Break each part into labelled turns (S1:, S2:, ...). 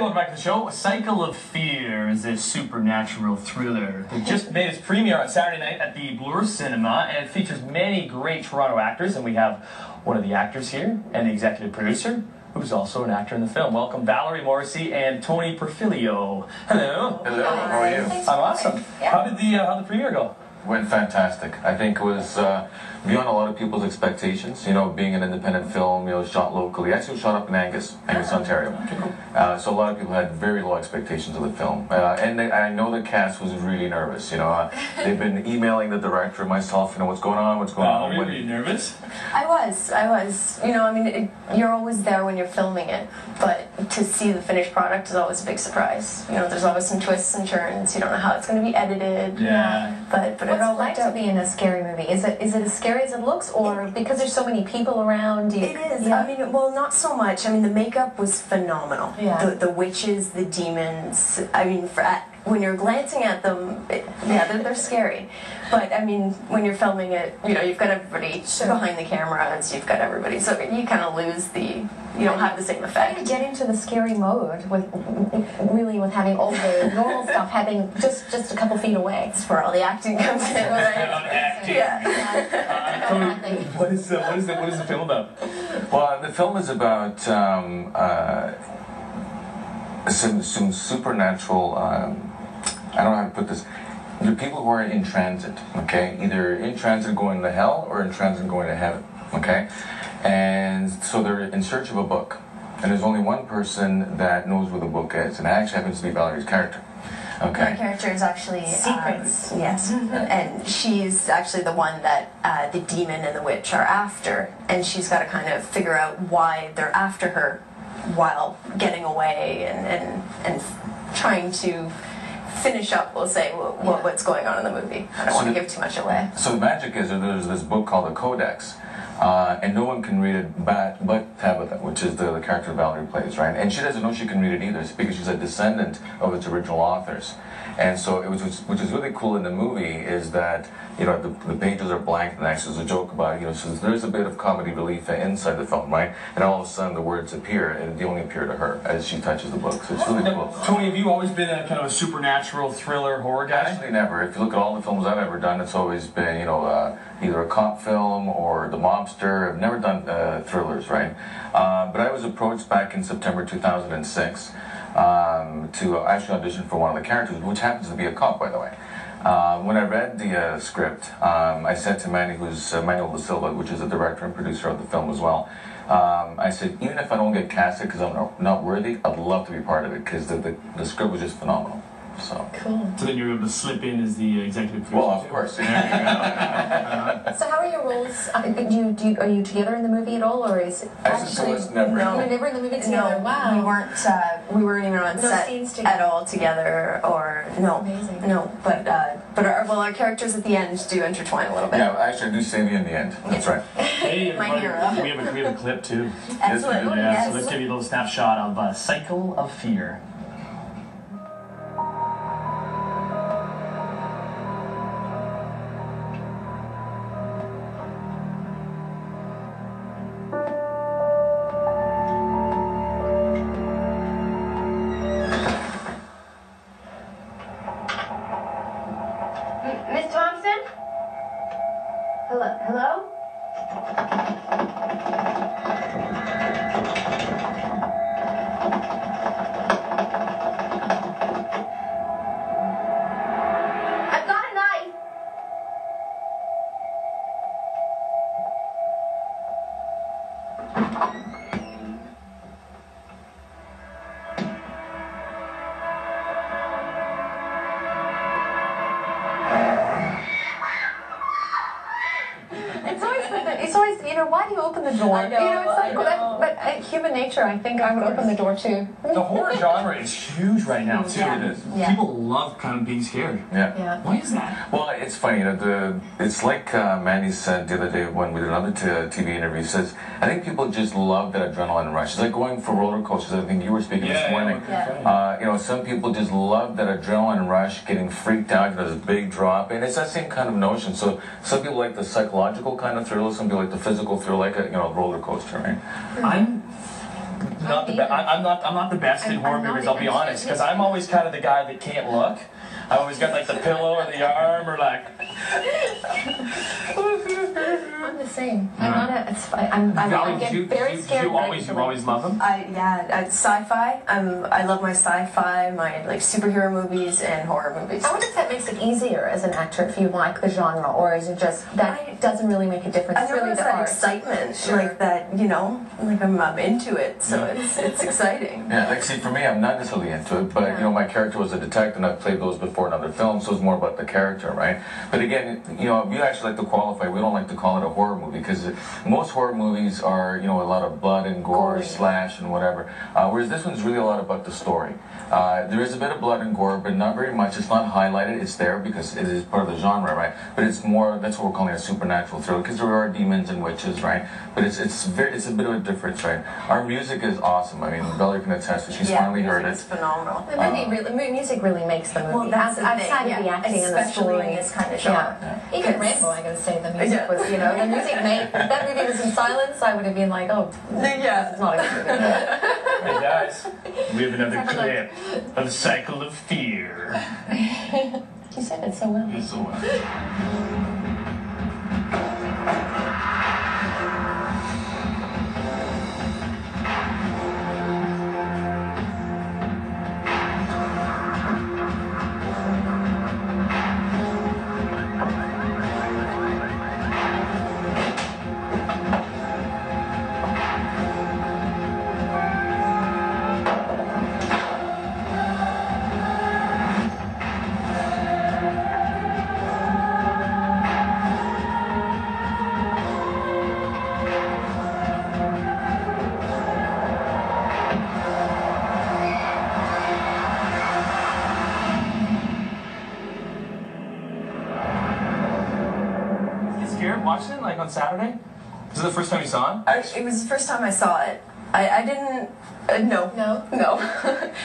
S1: welcome back to the show. Cycle of Fear is a supernatural thriller. It just made its premiere on Saturday night at the Bloor Cinema, and it features many great Toronto actors, and we have one of the actors here, and the executive producer, who's also an actor in the film. Welcome, Valerie, Morrissey, and Tony Porfilio. Hello.
S2: Hello. How are you?
S1: I'm awesome. Yeah. How did the premiere go?
S2: Went fantastic. I think it was beyond a lot of people's expectations. You know, being an independent film, you know, shot locally. Actually, shot up in Angus, Ontario. So a lot of people had very low expectations of the film, and I know the cast was really nervous. You know, they've been emailing the director, myself. You know, what's going on? What's going on?
S1: Were you nervous?
S3: I was. You know, I mean, you're always there when you're filming it, but to see the finished product is always a big surprise. You know, there's always some twists and turns. You don't know how it's going to be edited.
S1: Yeah.
S3: But
S4: What's it like to be in a scary movie? Is it as scary as it looks, or because there's so many people around?
S3: It is. Yeah. I mean, well, not so much. I mean, the makeup was phenomenal.
S4: Yeah.
S3: The witches, the demons. I mean, when you're glancing at them, they're scary. But I mean, when you're filming it, you know, you've got everybody behind the cameras. You've got everybody, so you kind of lose the. You don't have the same effect.
S4: How do you get into the scary mode with having all the normal stuff having just a couple feet away?
S3: That's where all the acting comes in, right?
S1: Acting.
S3: Yeah.
S1: What is the film about?
S2: Well, the film is about some supernatural. I don't know how to put this. The people who are in transit, okay, either in transit going to hell or in transit going to heaven, okay. And so they're in search of a book, and there's only one person that knows where the book is, and it actually happens to be Valerie's character. Okay.
S3: My character is actually
S4: Secrets.
S3: Yes, and she's actually the one that the demon and the witch are after, and she's got to kind of figure out why they're after her, while getting away and trying to finish up, we'll say, what's going on in the movie. I don't want to give too much away.
S2: So the magic is that there's this book called the Codex. And no one can read it but Tabitha, which is the character Valerie plays, right? And she doesn't know she can read it either, because she's a descendant of its original authors. And so which is really cool in the movie is that, you know, the pages are blank, and actually there's a joke about, you know, so there's a bit of comedy relief inside the film, right? And all of a sudden the words appear, and they only appear to her as she touches the book. So it's really cool.
S1: Tony, have you always been a kind of a supernatural thriller horror guy?
S2: Actually, never. If you look at all the films I've ever done, it's always been, you know, either a cop film or the mobster. I've never done thrillers, right? But I was approached back in September 2006 to actually audition for one of the characters, which happens to be a cop, by the way. When I read the script, I said to Manny, who's Manuel Da Silva, which is the director and producer of the film as well, I said, even if I don't get casted because I'm not worthy, I'd love to be part of it, because the script was just phenomenal. So
S4: cool.
S1: So then you were able to slip in as the executive producer.
S2: Well, of course.
S4: So how are your roles? Are you together in the movie at all, or is it
S2: actually never?
S4: No, you're never in the movie together.
S3: No,
S4: wow.
S3: we weren't even on set
S4: scenes together.
S3: at all together, or no.
S4: Amazing.
S3: No, but our characters at the end do intertwine a little bit.
S2: Yeah, actually I do save you in the end. That's right.
S1: Hey,
S3: My hero.
S1: We have a clip too.
S3: Excellent.
S1: Yeah,
S3: Yes.
S1: so let's give you a little snapshot of Cycle of Fear.
S4: Miss Thompson? Hello? I've got a knife. It's always, you know, why do you open the door?
S3: I know,
S4: you know, it's like,
S3: I know.
S4: but human nature, I think I would open the door too.
S1: The horror genre is huge right now too.
S4: Yeah.
S2: It is.
S4: Yeah.
S1: People love kind of being scared.
S2: Yeah.
S4: Yeah.
S1: Why is that?
S2: Well, it's funny, you know, it's like Manny said the other day when we did another TV interview. He says, I think people just love that adrenaline rush. It's like going for roller coasters. I think you were speaking this morning. You know, some people just love that adrenaline rush, getting freaked out, you know, this big drop, and it's that same kind of notion. So some people like the psychological kind of thriller, some people like the physical thrill, like a roller coaster, right?
S1: not the best. I'm not the best in horror movies. I'll be honest, because I'm always kind of the guy that can't look. I always got like the pillow or the arm or like.
S4: I'm the same. I'm not a. I get very scared.
S1: You always love them.
S3: Sci-fi. I love my sci-fi, my like superhero movies and horror movies.
S4: I wonder if that makes it easier as an actor if you like the genre, or is it just that doesn't really make a difference?
S3: I know it's that excitement, like that, you know, like I'm into it, so it's exciting.
S2: Yeah, like see, for me, I'm not necessarily into it, but you know, my character was a detective, and I've played those before in other films, so it's more about the character, right? But again, you know, we actually like to qualify. We don't like to call it a horror movie because most horror movies are, you know, a lot of blood and gore, slash and whatever. Whereas this one's really a lot about the story. There is a bit of blood and gore, but not very much. It's not highlighted. It's there because it is part of the genre, right? But it's more. That's what we're calling a supernatural thriller because there are demons and witches, right? But it's a bit of a difference, right? Our music is awesome. I mean, Valerie can attest that she's finally heard it.
S3: It's phenomenal.
S4: The music really makes the movie.
S3: Well, that's
S4: outside of the acting and the story.
S3: In this kind of genre.
S4: Even Rainbow, I gotta say, the music was, you know, the music made. If that movie was in silence, I would have been like, oh, it's not a good movie.
S1: Hey guys, we have another clip of Cycle of Fear.
S4: You said it so well.
S1: It's so well. Scared watching it like on Saturday? Was it the first time you saw it?
S3: It was the first time I saw it. I didn't. No.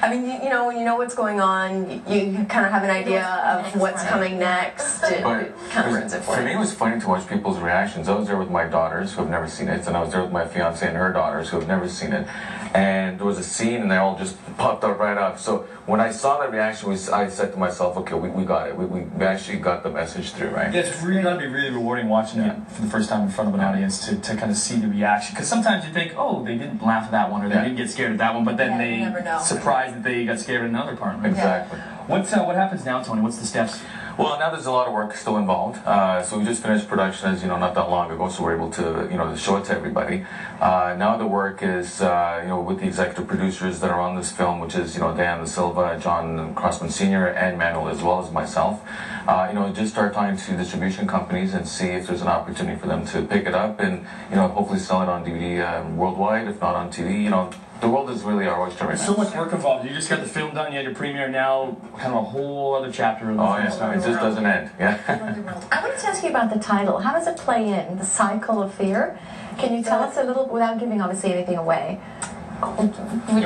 S3: I mean, you know, when you know what's going on, you kind of have an idea of what's coming next. It kind of ruins it for
S2: me,
S3: you.
S2: it was funny to watch people's reactions. I was there with my daughters who have never seen it, and I was there with my fiance and her daughters who have never seen it. And there was a scene, and they all just popped up right up. So when I saw that reaction, I said to myself, okay, we got it. We actually got the message through, right?
S1: Yeah, it's really got to be really rewarding watching it for the first time in front of an audience to kind of see the reaction. Because sometimes you think, oh, they didn't laugh at that one, or they didn't get scared at that one, but then they surprised that they got scared at another part. Right?
S2: Exactly.
S1: What happens now, Tony? What's the steps?
S2: Well, now there's a lot of work still involved. So we just finished production, as you know, not that long ago, so we're able to, you know, to show it to everybody. Now the work is, you know, with the executive producers that are on this film, which is, you know, Dan Da Silva, John Crossman Sr., and Manuel, as well as myself. You know, just start talking to distribution companies and see if there's an opportunity for them to pick it up and, you know, hopefully sell it on DVD worldwide, if not on TV, you know. The world is really our oyster right now.
S1: So much work involved. You just got the film done, you had your premiere, now kind of a whole other chapter of the film.
S2: Yeah, it just doesn't end. Yeah.
S4: I wanted to ask you about the title. How does it play in? The Cycle of Fear? Can you tell us a little, without giving obviously anything away?
S3: Would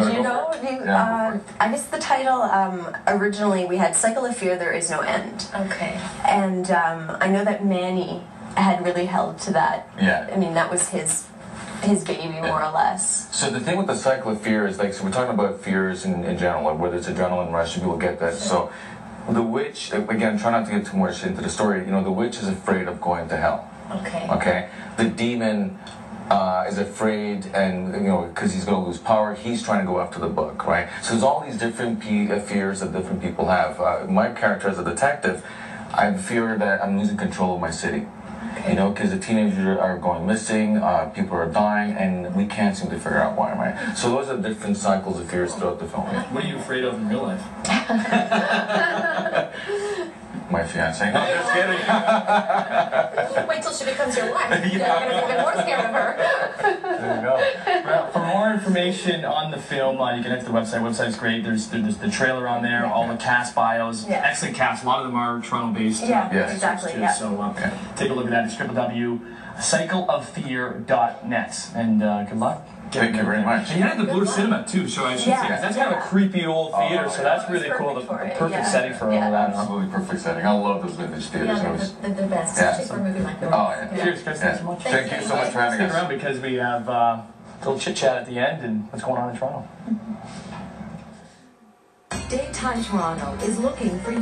S3: you know? I guess the title, originally we had Cycle of Fear, There Is No End.
S4: Okay.
S3: And I know that Manny had really held to that.
S2: Yeah.
S3: I mean, that was his baby, more or less.
S2: So the thing with the cycle of fear is, like, so we're talking about fears in general, like whether it's adrenaline rush, people get that. So the witch, again, try not to get too much into the story, you know, the witch is afraid of going to hell.
S4: Okay.
S2: Okay? The demon is afraid, and, you know, because he's going to lose power, he's trying to go after the book, right? So there's all these different fears that different people have. My character as a detective, I fear that I'm losing control of my city. You know, because the teenagers are going missing, people are dying, and we can't seem to figure out why, right? So those are different cycles of fears throughout the film.
S1: What are you afraid of in real life?
S2: My fiance. No, just kidding.
S4: Wait till she becomes your wife. You're going to be even more scared of her.
S1: There you go. Well, for more information on the film, you can head to the website. The website's great. There's the trailer on there, all the cast bios. Excellent cast. A lot of them are Toronto-based.
S3: Yeah, exactly.
S1: So take a look at that. It's www.cycleoffear.net. And good luck.
S2: Thank you very much.
S1: And you had the Blue Cinema too, so I should say that's kind of a creepy old theater, so that's really cool. The perfect setting for all of that.
S2: Absolutely perfect setting. I love those vintage theaters.
S4: Yeah, they're best, especially for a movie like yours.
S2: Oh, yeah.
S1: Cheers, Chris. Thanks so much.
S2: Thank you so much for having us.
S1: Stick around because we have little chit chat at the end and what's going on in Toronto.
S5: Daytime Toronto is looking for